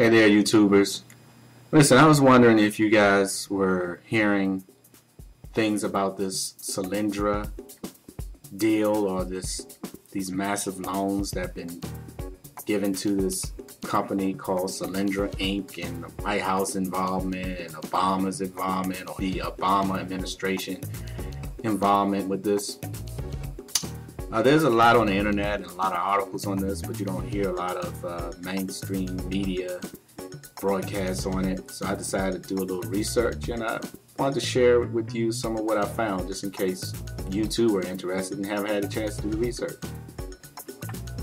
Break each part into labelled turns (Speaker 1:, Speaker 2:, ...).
Speaker 1: Hey there, YouTubers. Listen, I was wondering if you guys were hearing things about this Solyndra deal or these massive loans that have been given to this company called Solyndra Inc. and the White House involvement and Obama's involvement or the Obama administration involvement with this. There's a lot on the internet and a lot of articles on this, but you don't hear a lot of mainstream media broadcasts on it. So I decided to do a little research, and I wanted to share with you some of what I found, just in case you too were interested and haven't had a chance to do the research.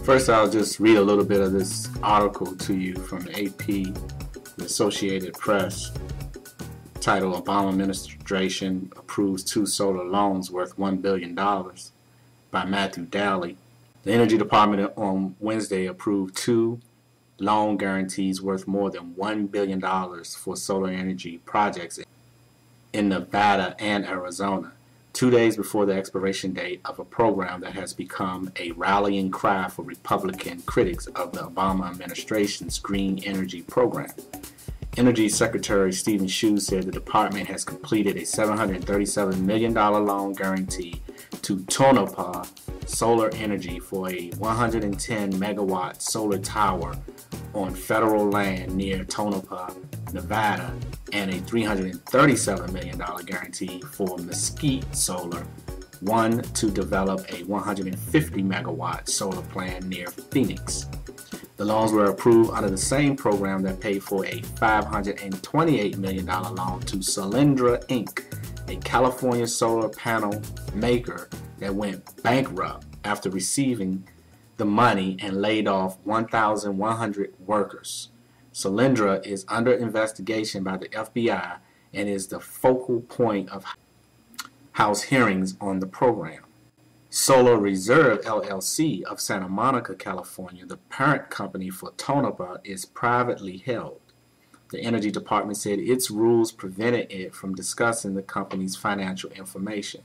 Speaker 1: First, I'll just read a little bit of this article to you from the AP, the Associated Press, titled Obama Administration Approves 2 Solar Loans Worth $1 billion by Matthew Daly. The Energy Department on Wednesday approved 2 loan guarantees worth more than $1 billion for solar energy projects in Nevada and Arizona, 2 days before the expiration date of a program that has become a rallying cry for Republican critics of the Obama administration's green energy program. Energy Secretary Stephen Chu said the department has completed a $737 million loan guarantee to Tonopah Solar Energy for a 110 megawatt solar tower on federal land near Tonopah, Nevada, and a $337 million guarantee for Mesquite Solar, one to develop a 150 megawatt solar plant near Phoenix. The loans were approved under the same program that paid for a $528 million loan to Solyndra Inc., a California solar panel maker that went bankrupt after receiving the money and laid off 1,100 workers. Solyndra is under investigation by the FBI and is the focal point of House hearings on the program. Solar Reserve LLC of Santa Monica, California, the parent company for Tonopah, is privately held. The Energy Department said its rules prevented it from discussing the company's financial information.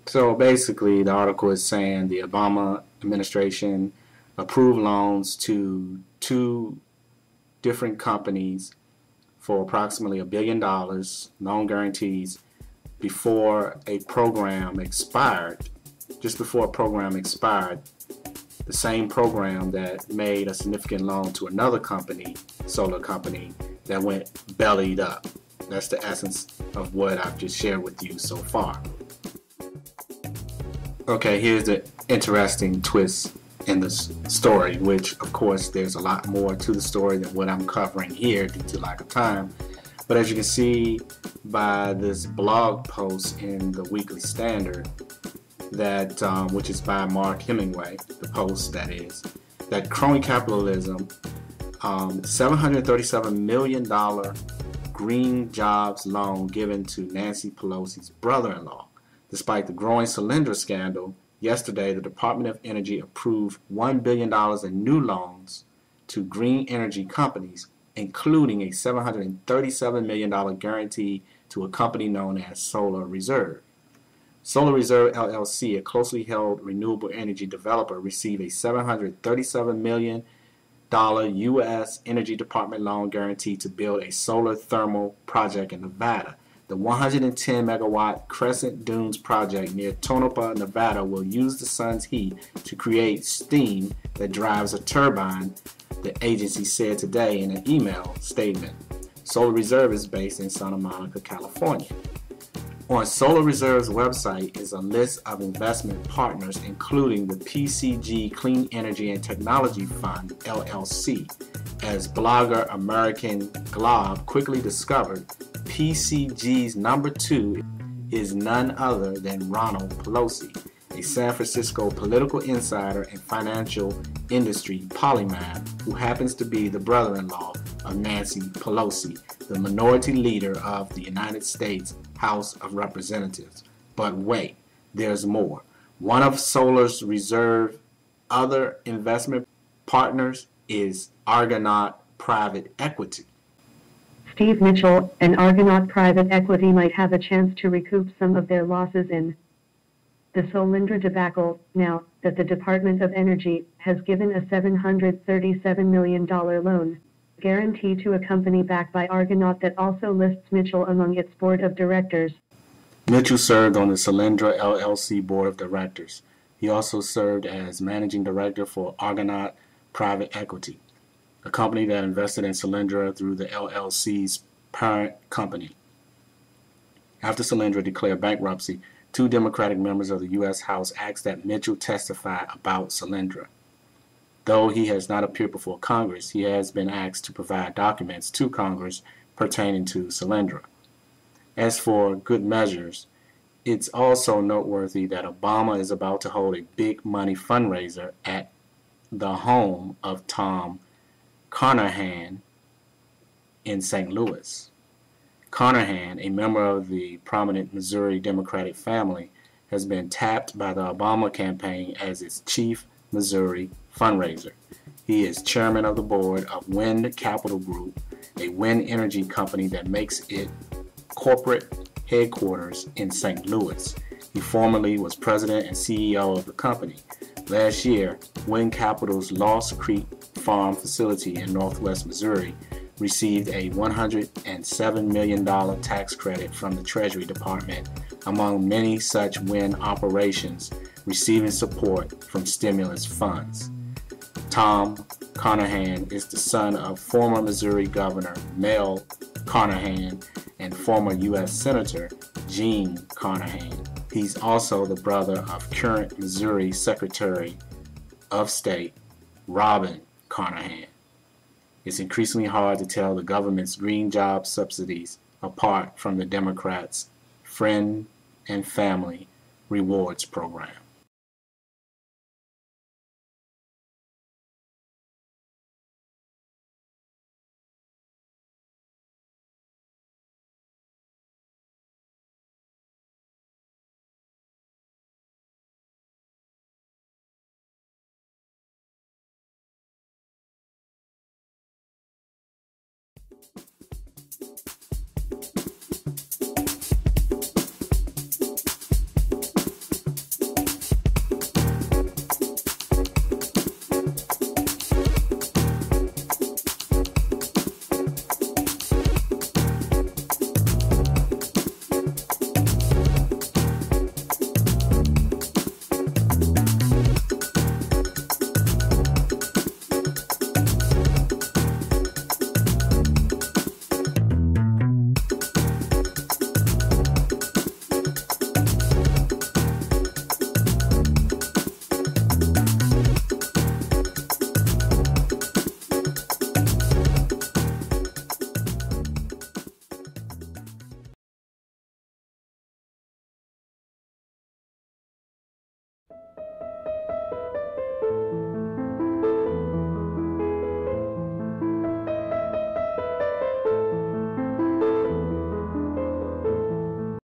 Speaker 1: So basically, the article is saying the Obama administration approved loans to 2 different companies for approximately $1 billion, loan guarantees, before a program expired, just before a program expired, the same program that made a significant loan to another company, solar company, that went bellied up. That's the essence of what I've just shared with you so far. Okay, here's the interesting twist in this story, which of course there's a lot more to the story than what I'm covering here due to lack of time. But as you can see by this blog post in the Weekly Standard, that which is by Mark Hemingway, the post that is, that crony capitalism, $737 million green jobs loan given to Nancy Pelosi's brother-in-law. Despite the growing Solyndra scandal, yesterday the Department of Energy approved $1 billion in new loans to green energy companies, including a $737 million guarantee to a company known as Solar Reserve. Solar Reserve LLC, a closely held renewable energy developer, received a $737 million U.S. Energy Department loan guarantee to build a solar thermal project in Nevada. The 110 megawatt Crescent Dunes project near Tonopah, Nevada will use the sun's heat to create steam that drives a turbine, the agency said today in an email statement. Solar Reserve is based in Santa Monica, California. On Solar Reserve's website is a list of investment partners, including the PCG Clean Energy and Technology Fund, LLC. As blogger American Glob quickly discovered, PCG's number 2 is none other than Ronald Pelosi, a San Francisco political insider and financial industry polymath who happens to be the brother-in-law of Nancy Pelosi, the minority leader of the United States House of Representatives. But wait, there's more. One of Solar's Reserve other investment partners is Argonaut Private Equity.
Speaker 2: Steve Mitchell and Argonaut Private Equity might have a chance to recoup some of their losses in the Solyndra debacle, now that the Department of Energy has given a $737 million loan guarantee to a company backed by Argonaut that also lists Mitchell among its board of directors.
Speaker 1: Mitchell served on the Solyndra LLC board of directors. He also served as managing director for Argonaut Private Equity, a company that invested in Solyndra through the LLC's parent company. After Solyndra declared bankruptcy, 2 Democratic members of the U.S. House asked that Mitchell testify about Solyndra. Though he has not appeared before Congress, he has been asked to provide documents to Congress pertaining to Solyndra. As for good measures, it's also noteworthy that Obama is about to hold a big money fundraiser at the home of Tom Carnahan in St. Louis. Carnahan, a member of the prominent Missouri Democratic family, has been tapped by the Obama campaign as its chief Missouri fundraiser. He is chairman of the board of Wind Capital Group, a wind energy company that makes its corporate headquarters in St. Louis. He formerly was president and CEO of the company. Last year, Wind Capital's Lost Creek Farm facility in northwest Missouri received a $107 million tax credit from the Treasury Department, among many such wind operations receiving support from stimulus funds. Tom Carnahan is the son of former Missouri Governor Mel Carnahan and former U.S. Senator Gene Carnahan. He's also the brother of current Missouri Secretary of State Robin Carnahan. It's increasingly hard to tell the government's green job subsidies apart from the Democrats' friend and family rewards program.